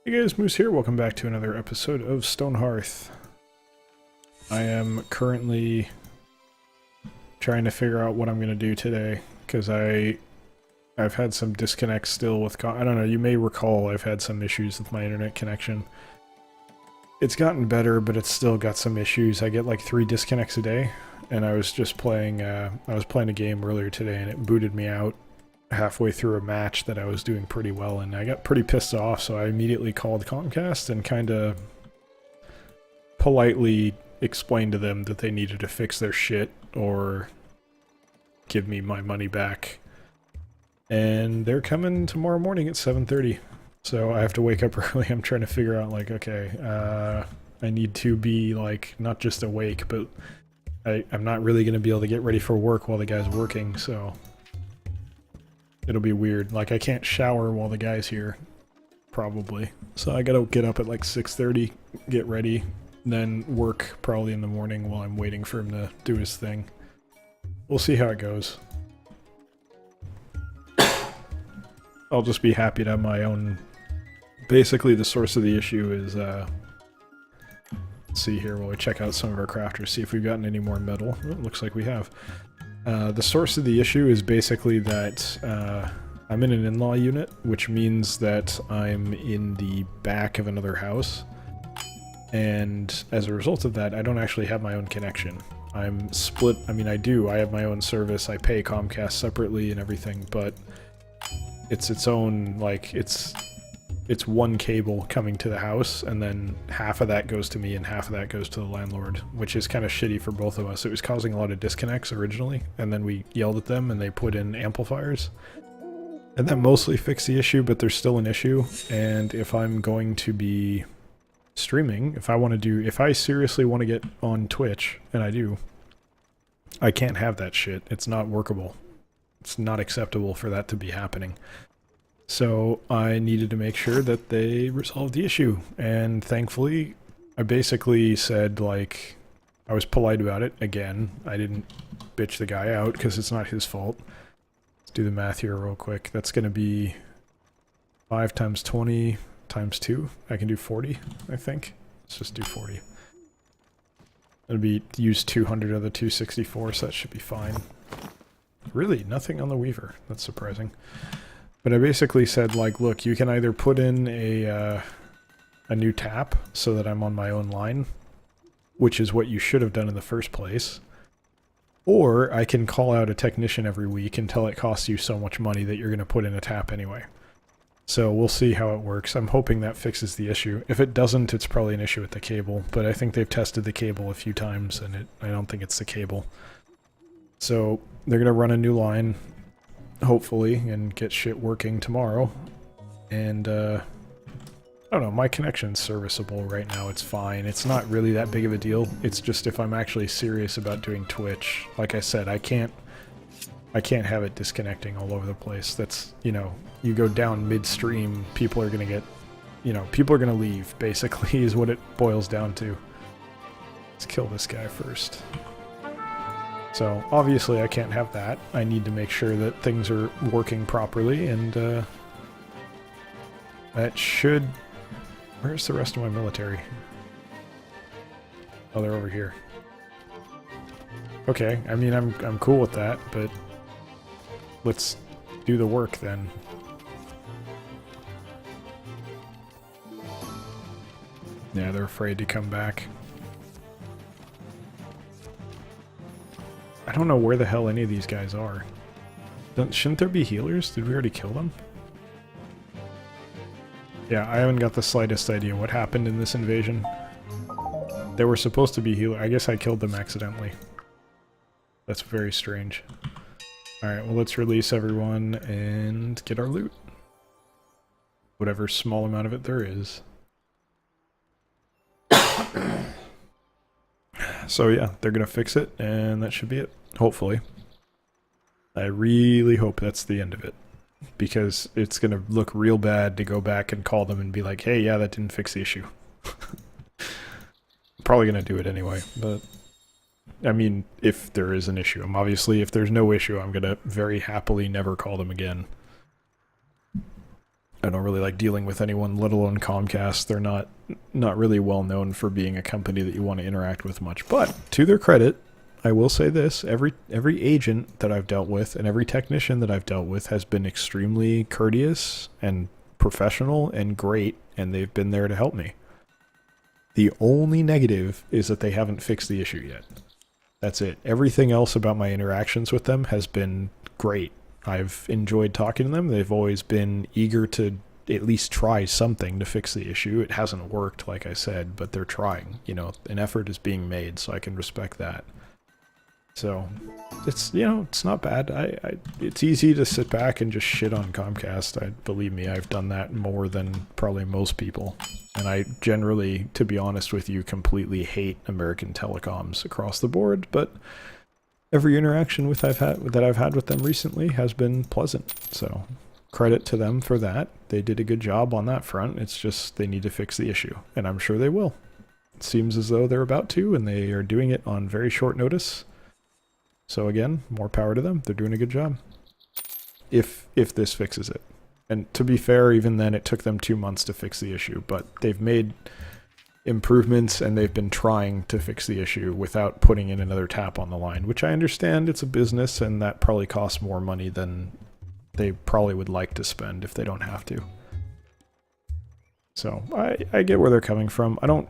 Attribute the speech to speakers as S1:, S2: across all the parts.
S1: Hey guys, Moose here. Welcome back to another episode of Stonehearth. I am currently trying to figure out what I'm going to do today, because I've had some disconnects still with I don't know, you may recall I've had some issues with my internet connection. It's gotten better, but it's still got some issues. I get like 3 disconnects a day, and I was just playing, I was playing a game earlier today and it booted me out halfway through a match that I was doing pretty well in. I got pretty pissed off, so I immediately called Comcast and kind of politely explained to them that they needed to fix their shit or give me my money back. And they're coming tomorrow morning at 7:30, so I have to wake up early. I'm trying to figure out, like, okay, I need to be, like, not just awake, but I'm not really going to be able to get ready for work while the guy's working, so it'll be weird. Like, I can't shower while the guy's here, probably. So I gotta get up at like 6:30, get ready, then work probably in the morning while I'm waiting for him to do his thing. We'll see how it goes. I'll just be happy to have my own... Basically, the source of the issue is, let's see here while we check out some of our crafters, see if we've gotten any more metal. Oh, it looks like we have. The source of the issue is basically that I'm in an in-law unit, which means that I'm in the back of another house, and as a result of that, I don't actually have my own connection. I'm split. I mean, I have my own service, I pay Comcast separately and everything, but it's its own, like, it's one cable coming to the house, and then half of that goes to me and half of that goes to the landlord, which is kind of shitty for both of us. It was causing a lot of disconnects originally, and then we yelled at them and they put in amplifiers. And that mostly fixed the issue, but there's still an issue, and if I'm going to be streaming, if I seriously want to get on Twitch, and I do, I can't have that shit. It's not workable. It's not acceptable for that to be happening. So I needed to make sure that they resolved the issue, and thankfully I basically said, like, I was polite about it. Again, I didn't bitch the guy out because it's not his fault. Let's do the math here real quick. That's going to be 5 times 20 times 2. I can do 40, I think. Let's just do 40. It'll be use 200 of the 264, so that should be fine. Really, nothing on the Weaver. That's surprising. But I basically said, like, look, you can either put in a new tap so that I'm on my own line, which is what you should have done in the first place, or I can call out a technician every week until it costs you so much money that you're going to put in a tap anyway. So we'll see how it works. I'm hoping that fixes the issue. If it doesn't, it's probably an issue with the cable, but I think they've tested the cable a few times, and I don't think it's the cable. So they're going to run a new line, hopefully, and get shit working tomorrow. And I don't know, my connection's serviceable right now. It's fine. It's not really that big of a deal. It's just if I'm actually serious about doing Twitch, like I said, I can't have it disconnecting all over the place. That's, you know, you go down midstream, people are gonna get, you know, people are gonna leave, basically, is what it boils down to. Let's kill this guy first. So, obviously I can't have that. I need to make sure that things are working properly, and that should... Where's the rest of my military? Oh, they're over here. Okay, I mean, I'm cool with that, but let's do the work then. Yeah, they're afraid to come back. I don't know where the hell any of these guys are. Shouldn't there be healers? Did we already kill them? Yeah, I haven't got the slightest idea what happened in this invasion. They were supposed to be healers. I guess I killed them accidentally. That's very strange. Alright, well, let's release everyone and get our loot. Whatever small amount of it there is. So yeah, they're gonna fix it, and that should be it. Hopefully. I really hope that's the end of it, because it's gonna look real bad to go back and call them and be like, hey, yeah, that didn't fix the issue. I'm probably gonna do it anyway, but I mean, if there is an issue. Obviously, if there's no issue, I'm gonna very happily never call them again. I don't really like dealing with anyone, let alone Comcast. They're not really well known for being a company that you want to interact with much. But to their credit, I will say this, every agent that I've dealt with and every technician that I've dealt with has been extremely courteous and professional and great, and they've been there to help me. The only negative is that they haven't fixed the issue yet. That's it. Everything else about my interactions with them has been great. I've enjoyed talking to them. They've always been eager to at least try something to fix the issue. It hasn't worked, like I said, but they're trying. You know, an effort is being made, so I can respect that. So, it's, you know, it's not bad. It's easy to sit back and just shit on Comcast. Believe me, I've done that more than probably most people. And I generally, to be honest with you, completely hate American telecoms across the board, but every interaction that I've had with them recently has been pleasant. So, credit to them for that. They did a good job on that front. It's just they need to fix the issue, and I'm sure they will. It seems as though they're about to, and they are doing it on very short notice. So again, more power to them. They're doing a good job. If this fixes it. And to be fair, even then it took them 2 months to fix the issue, but they've made improvements and they've been trying to fix the issue without putting in another tap on the line, which I understand it's a business and that probably costs more money than they probably would like to spend if they don't have to. So I get where they're coming from. I don't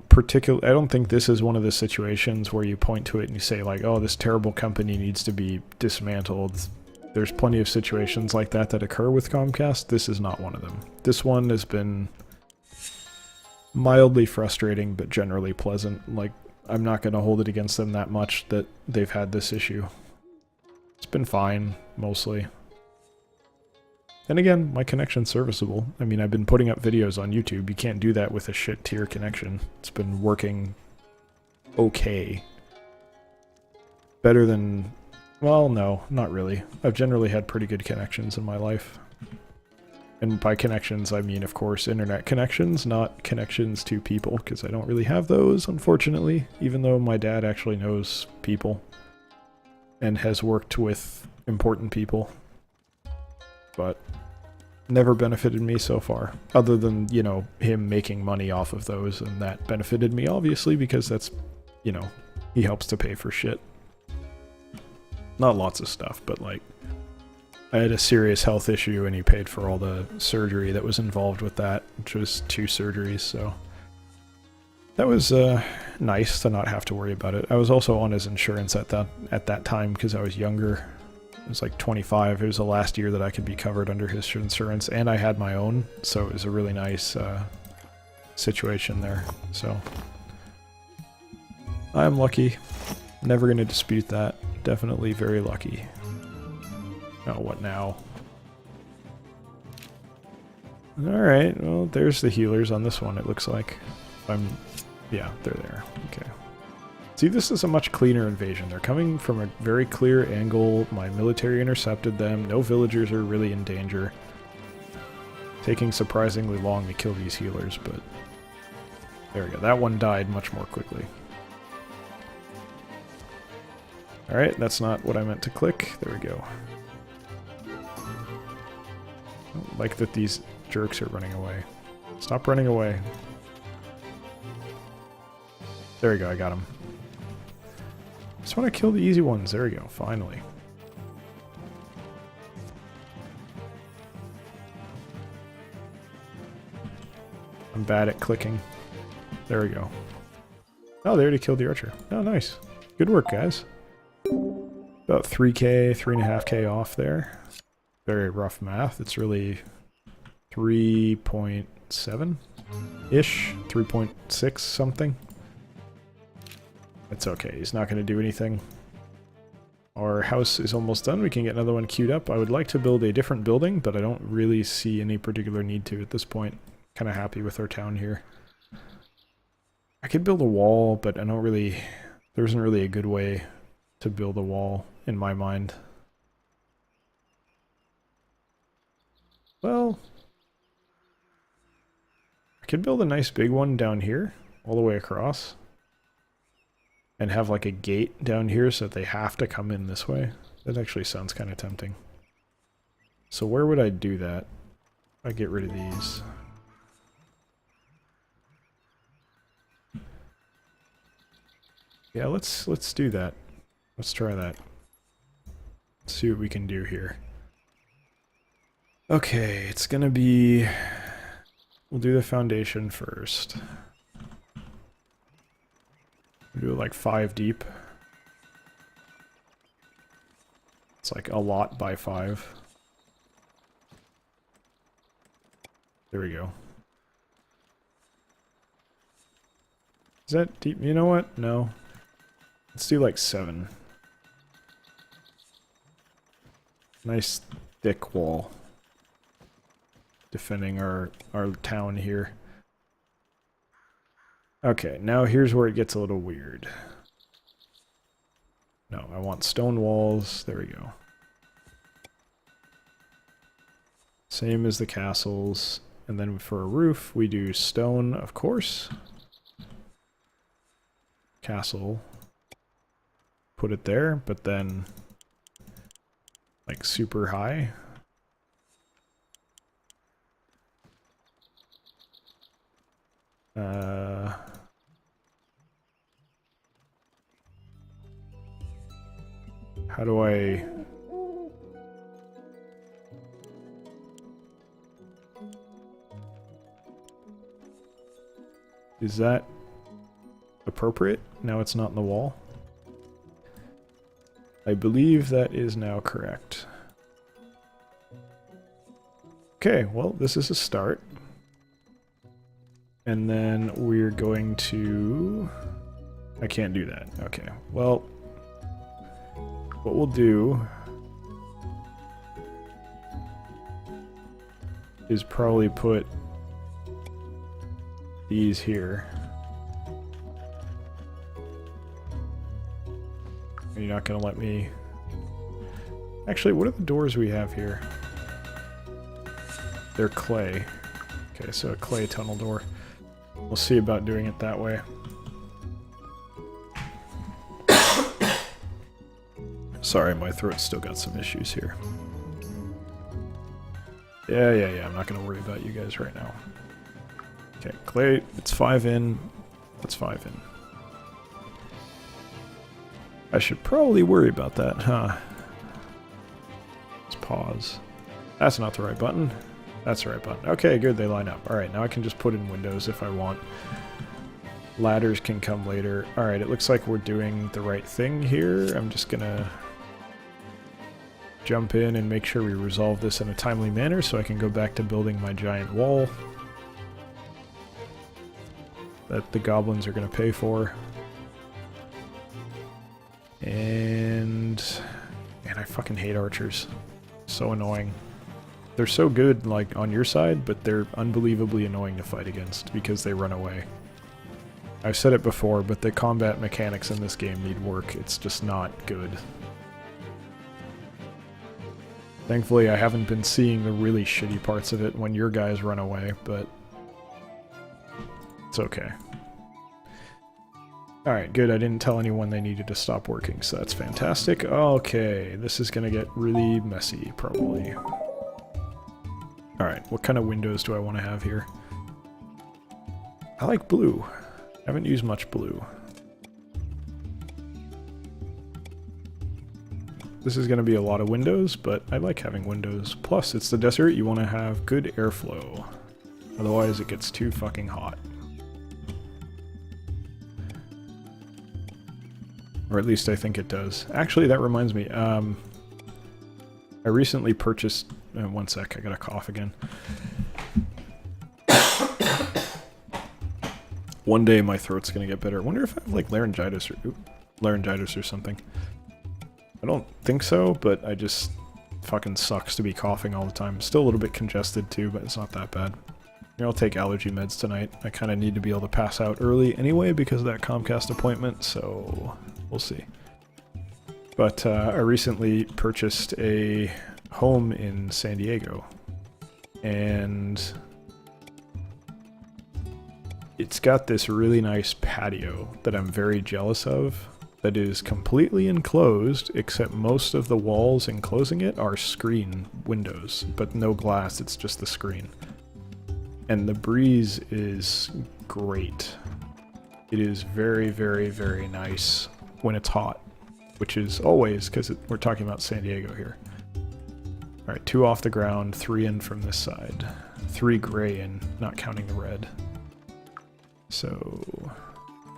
S1: think this is one of the situations where you point to it and you say like, oh, this terrible company needs to be dismantled. There's plenty of situations like that occur with Comcast. This is not one of them. This one has been mildly frustrating, but generally pleasant. Like, I'm not going to hold it against them that much that they've had this issue. It's been fine, mostly. And again, my connection's serviceable. I mean, I've been putting up videos on YouTube. You can't do that with a shit tier connection. It's been working okay. Better than... well, no, not really. I've generally had pretty good connections in my life. And by connections, I mean, of course, internet connections, not connections to people, because I don't really have those, unfortunately, even though my dad actually knows people and has worked with important people. But never benefited me so far, other than, you know, him making money off of those, and that benefited me, obviously, because that's, you know, he helps to pay for shit. Not lots of stuff, but, like, I had a serious health issue, and he paid for all the surgery that was involved with that, which was 2 surgeries, so that was nice to not have to worry about it. I was also on his insurance at that time, because I was younger. I was like 25. It was the last year that I could be covered under his insurance, and I had my own, so it was a really nice situation there. So I'm lucky. Never going to dispute that. Definitely very lucky. Oh, what now? Alright, well, there's the healers on this one, it looks like. Yeah, they're there. Okay. See, this is a much cleaner invasion. They're coming from a very clear angle. My military intercepted them. No villagers are really in danger. Taking surprisingly long to kill these healers, but there we go. That one died much more quickly. Alright, that's not what I meant to click. There we go. I don't like that these jerks are running away. Stop running away. There we go, I got him. Just want to kill the easy ones. There we go, finally. I'm bad at clicking. There we go. Oh, they already killed the archer. Oh, nice. Good work, guys. About 3k, 3.5k off there. Very rough math. It's really 3.7-ish, 3.6 something. It's okay, he's not going to do anything. Our house is almost done. We can get another one queued up. I would like to build a different building, but I don't really see any particular need to at this point. Kind of happy with our town here. I could build a wall, but I don't really... there isn't really a good way to build a wall in my mind. Well, I could build a nice big one down here, all the way across. And have like a gate down here so that they have to come in this way. That actually sounds kind of tempting. So where would I do that? I get rid of these. Yeah, let's do that. Let's try that. Let's see what we can do here. Okay, it's gonna be... We'll do the foundation first. We'll do it like 5 deep. It's like a lot by 5. There we go. Is that deep? You know what? No. Let's do like 7. Nice thick wall. Defending our town here. Okay, now here's where it gets a little weird. No, I want stone walls. There we go. Same as the castles. And then for a roof, we do stone, of course. Castle. Put it there, but then like super high. How do I... Is that appropriate? Now it's not in the wall. I believe that is now correct. Okay, well, this is a start. And then we're going to... I can't do that. Okay, well, what we'll do is probably put these here. Are you not going to let me... Actually, what are the doors we have here? They're clay. Okay, so a clay tunnel door. We'll see about doing it that way. Sorry, my throat's still got some issues here. Yeah, I'm not going to worry about you guys right now. Okay, clay, it's 5 in. That's 5 in. I should probably worry about that, huh? Let's pause. That's not the right button. That's the right button. Okay, good, they line up. Alright, now I can just put in windows if I want. Ladders can come later. Alright, it looks like we're doing the right thing here. I'm just gonna jump in and make sure we resolve this in a timely manner so I can go back to building my giant wall that the goblins are gonna pay for. And... Man, I fucking hate archers. So annoying. They're so good, like, on your side, but they're unbelievably annoying to fight against because they run away. I've said it before, but the combat mechanics in this game need work. It's just not good. Thankfully, I haven't been seeing the really shitty parts of it when your guys run away, but it's okay. Alright, good. I didn't tell anyone they needed to stop working, so that's fantastic. Okay, this is gonna get really messy, probably. Alright, what kind of windows do I want to have here? I like blue. I haven't used much blue. This is going to be a lot of windows, but I like having windows. Plus, it's the desert, you want to have good airflow. Otherwise, it gets too fucking hot. Or at least I think it does. Actually, that reminds me. I recently purchased... one sec, I got a cough again. One day my throat's gonna get better. I wonder if I have like laryngitis or something. I don't think so, but I just fucking sucks to be coughing all the time. Still a little bit congested too, but it's not that bad. I'll take allergy meds tonight. I kind of need to be able to pass out early anyway because of that Comcast appointment, so we'll see. But I recently purchased a home in San Diego, and it's got this really nice patio that I'm very jealous of that is completely enclosed, except most of the walls enclosing it are screen windows, but no glass, it's just the screen. And the breeze is great. It is very, very, very nice when it's hot, which is always, because we're talking about San Diego here. Alright, 2 off the ground, 3 in from this side. 3 gray in, not counting the red. So,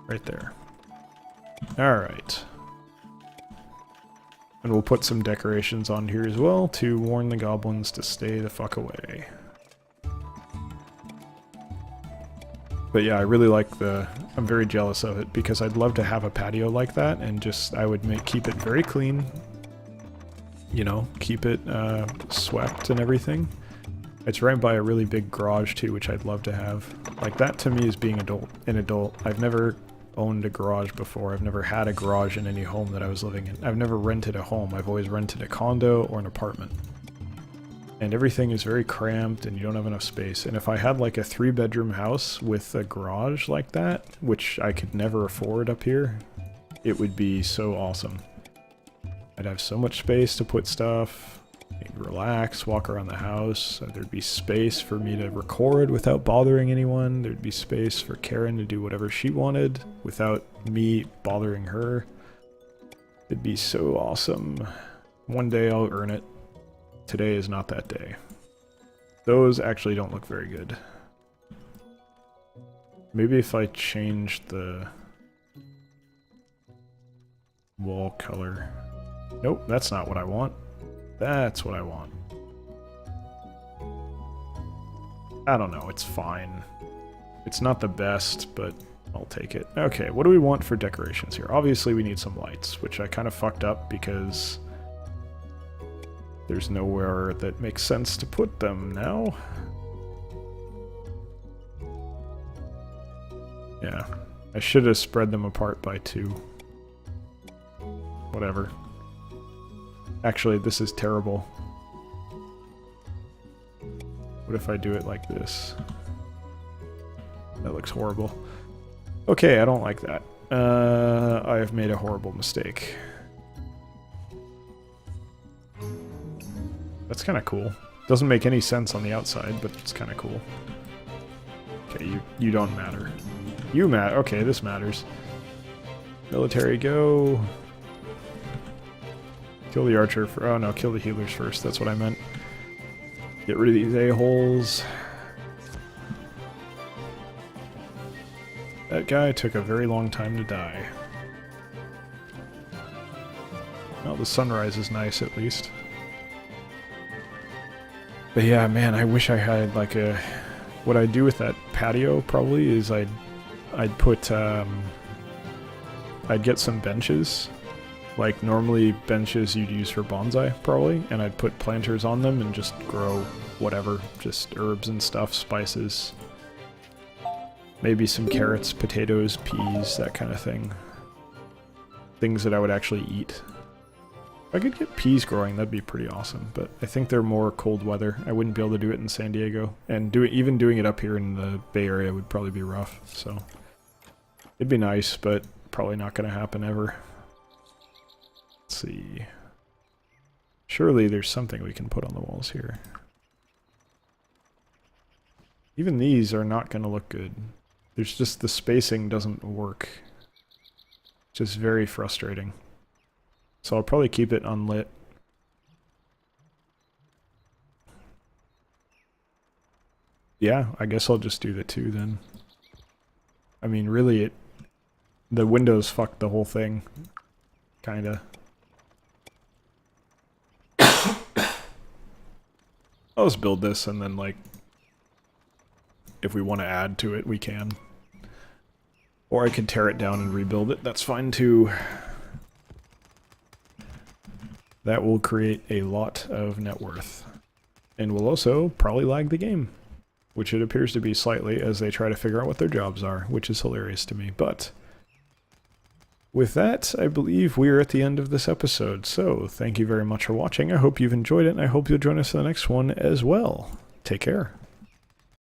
S1: right there. Alright. And we'll put some decorations on here as well to warn the goblins to stay the fuck away. But yeah, I really like I'm very jealous of it because I'd love to have a patio like that and just, I would keep it very clean. You know, keep it swept and everything. It's right by a really big garage too, which I'd love to have. Like that to me is being an adult. I've never owned a garage before. I've never had a garage in any home that I was living in. I've never rented a home. I've always rented a condo or an apartment. And everything is very cramped and you don't have enough space. And if I had like a 3-bedroom house with a garage like that, which I could never afford up here, it would be so awesome. I'd have so much space to put stuff, relax, walk around the house. There'd be space for me to record without bothering anyone. There'd be space for Karen to do whatever she wanted without me bothering her. It'd be so awesome. One day I'll earn it. Today is not that day. Those actually don't look very good. Maybe if I change the wall color. Nope, that's not what I want. That's what I want. I don't know, it's fine. It's not the best, but I'll take it. Okay, what do we want for decorations here? Obviously we need some lights, which I kind of fucked up because there's nowhere that makes sense to put them now. Yeah, I should have spread them apart by 2. Whatever. Actually, this is terrible. What if I do it like this? That looks horrible. Okay, I don't like that. I have made a horrible mistake. That's kind of cool. Doesn't make any sense on the outside, but it's kind of cool. Okay, you don't matter. You matter. Okay, this matters. Military, go. Kill the archer for. Oh no, kill the healers first. That's what I meant. Get rid of these a-holes. That guy took a very long time to die. Well, the sunrise is nice at least. But yeah, man, I wish I had like a... What I'd do with that patio probably is I'd put... I'd get some benches. Like normally benches you'd use for bonsai probably. And I'd put planters on them and just grow whatever. Just herbs and stuff, spices. Maybe some carrots, potatoes, peas, that kind of thing. Things that I would actually eat. If I could get peas growing, that'd be pretty awesome, but I think they're more cold weather. I wouldn't be able to do it in San Diego, and even doing it up here in the Bay Area would probably be rough, so... It'd be nice, but probably not going to happen ever. Let's see... Surely there's something we can put on the walls here. Even these are not going to look good. There's just the spacing doesn't work. It's just very frustrating. So I'll probably keep it unlit. Yeah, I guess I'll just do the 2 then. I mean, really, the windows fucked the whole thing. Kinda. I'll just build this and then, like, if we want to add to it, we can. Or I could tear it down and rebuild it. That's fine too. That will create a lot of net worth. And will also probably lag the game. Which it appears to be slightly as they try to figure out what their jobs are, which is hilarious to me. But with that, I believe we are at the end of this episode. So thank you very much for watching. I hope you've enjoyed it, and I hope you'll join us for the next one as well. Take care.